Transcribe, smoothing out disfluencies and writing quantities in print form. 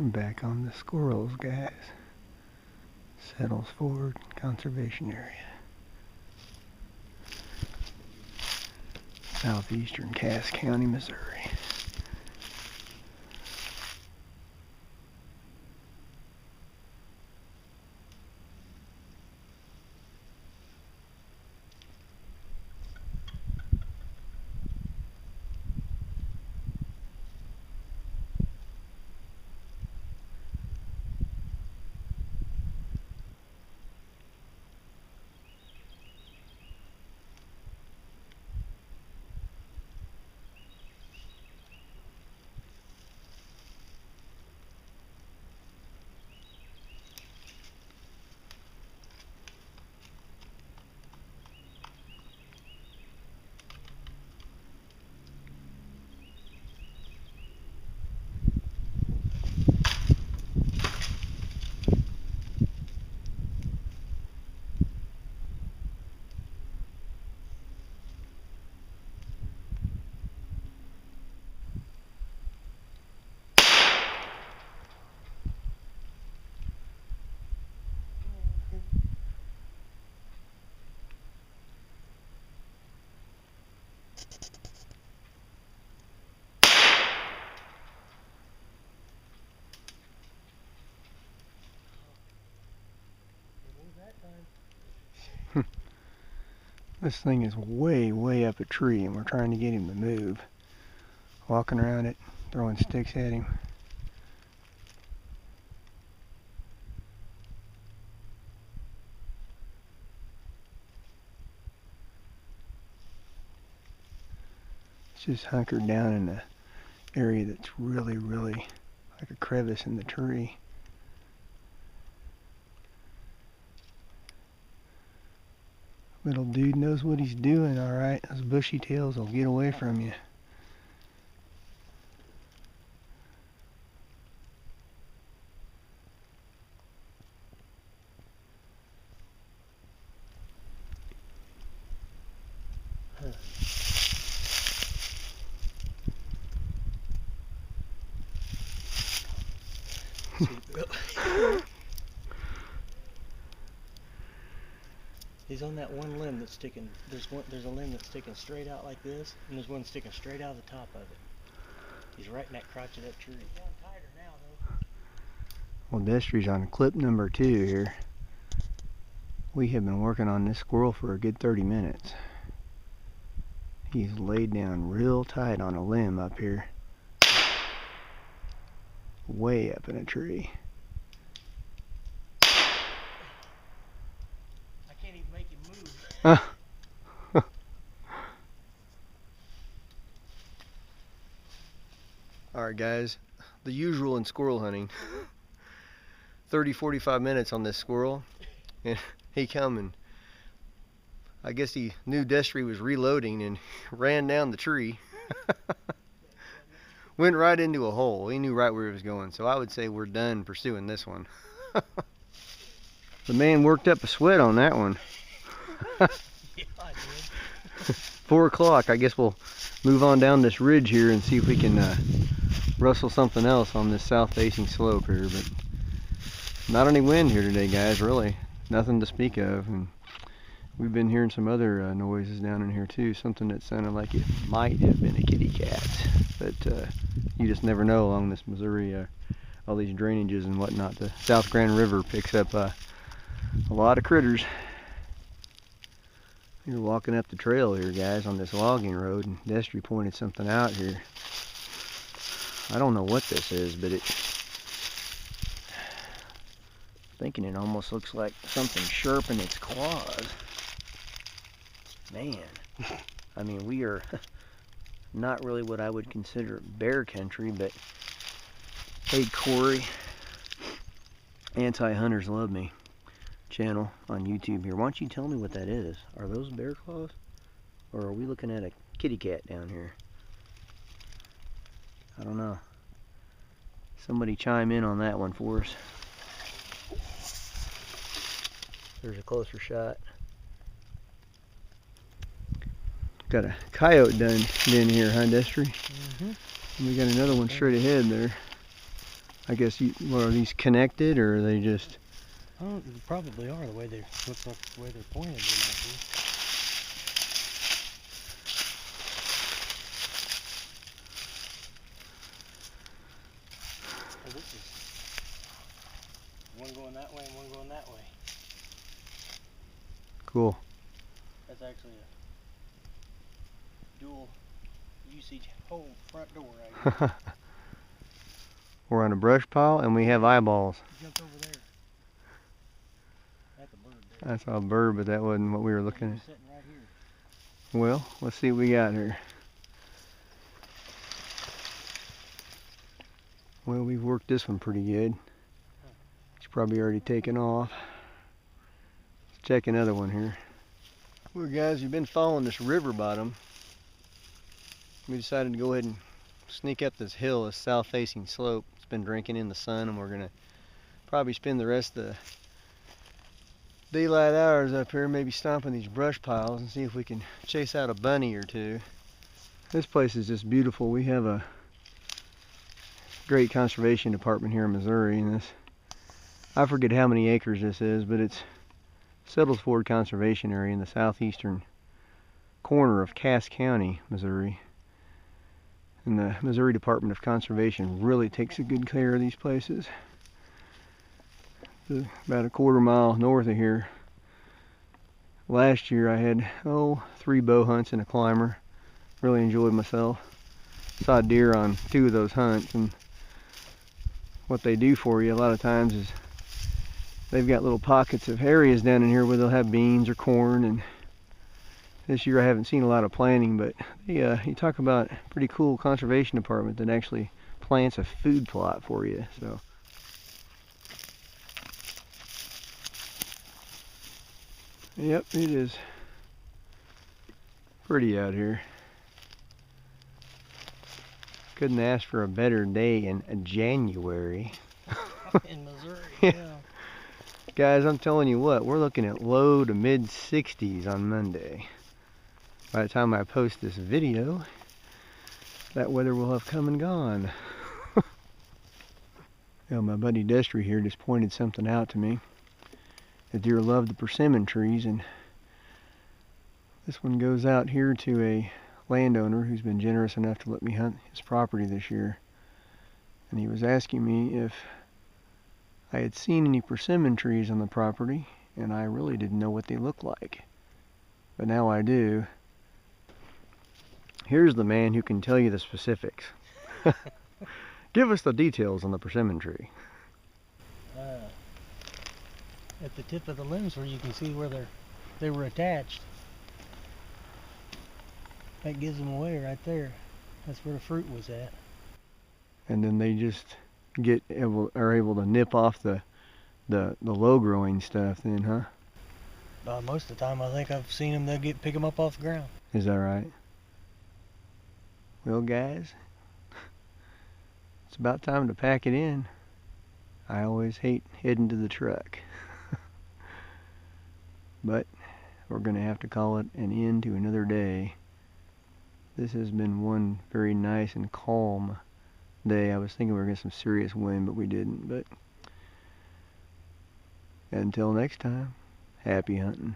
Back on the squirrels, guys. Settles Ford Conservation Area. Southeastern Cass County, Missouri. This thing is way, way up a tree, and we're trying to get him to move. Walking around it, throwing sticks at him. It's just hunkered down in an area that's really, really like a crevice in the tree. Little dude knows what he's doing, alright. Those bushy tails will get away from you. He's on that one limb that's sticking. There's a limb that's sticking straight out like this, and there's one sticking straight out of the top of it. He's right in that crotch of that tree. He's going tighter now, though. Well, Destry's on clip number 2 here. We have been working on this squirrel for a good 30 minutes. He's laid down real tight on a limb up here. Way up in a tree. Alright guys, the usual in squirrel hunting. 30-45 minutes on this squirrel, and he come and I guess he knew Destry was reloading and ran down the tree. Went right into a hole. He knew right where he was going, so I would say we're done pursuing this one. The man worked up a sweat on that one. Yeah, I did. 4 o'clock. I guess we'll move on down this ridge here and see if we can rustle something else on this south-facing slope here. But not any wind here today, guys. Really, nothing to speak of. And we've been hearing some other noises down in here too. Something that sounded like it might have been a kitty cat, but you just never know along this Missouri. All these drainages and whatnot. The South Grand River picks up a lot of critters. You're walking up the trail here, guys, on this logging road, and Destry pointed something out here. I don't know what this is, but I'm thinking it almost looks like something sharp in its claws. Man, I mean, we are not really what I would consider bear country, but hey, Corey, Anti-Hunters Love Me channel on YouTube here. Why don't you tell me what that is? Are those bear claws? Or are we looking at a kitty cat down here? I don't know. Somebody chime in on that one for us. There's a closer shot. Got a coyote done in here, huh, Destry? Mm-hmm. And we got another one straight ahead there. I guess what are these connected, or are they just? Oh, they probably are. The way they looks like the way they're pointed, they might be. Oh, this is one going that way and one going that way. Cool. That's actually a dual usage whole front door right here. We're on a brush pile and we have eyeballs. He jumped over there. That's a bird there. I saw a bird, but that wasn't what we were looking at. Sitting right here. Well, let's see what we got here. Well, we've worked this one pretty good. It's probably already taken off. Let's check another one here. Well, guys, you've been following this river bottom. We decided to go ahead and sneak up this hill, this south-facing slope. It's been drinking in the sun, and we're gonna probably spend the rest of the daylight hours up here, maybe stomping these brush piles and see if we can chase out a bunny or two. This place is just beautiful. We have a great conservation department here in Missouri, and this, I forget how many acres this is, but it's Settles Ford Conservation Area in the southeastern corner of Cass County, Missouri. And the Missouri Department of Conservation really takes a good care of these places. About a quarter mile north of here. Last year I had 3 bow hunts and a climber. Really enjoyed myself. Saw deer on 2 of those hunts, and what they do for you a lot of times is they've got little pockets of areas down in here where they'll have beans or corn, and this year I haven't seen a lot of planting, but you talk about a pretty cool conservation department that actually plants a food plot for you. So yep, it is pretty out here. Couldn't ask for a better day in January. In Missouri, yeah. Guys, I'm telling you what, we're looking at low to mid 60s on Monday. By the time I post this video, that weather will have come and gone. You know, my buddy Destry here just pointed something out to me. The deer love the persimmon trees, and this one goes out here to a landowner who's been generous enough to let me hunt his property this year. And he was asking me if I had seen any persimmon trees on the property, and I really didn't know what they looked like. But now I do. Here's the man who can tell you the specifics. Give us the details on the persimmon tree. At the tip of the limbs where you can see where they were attached. That gives them away right there. That's where the fruit was at. And then they just are able to nip off the low growing stuff then, huh? Most of the time I think I've seen them, they'll pick them up off the ground. Is that right? Well, guys, it's about time to pack it in. I always hate heading to the truck. But we're going to have to call it an end to another day. This has been one very nice and calm day. I was thinking we were going to get some serious wind, but we didn't. But until next time, happy hunting.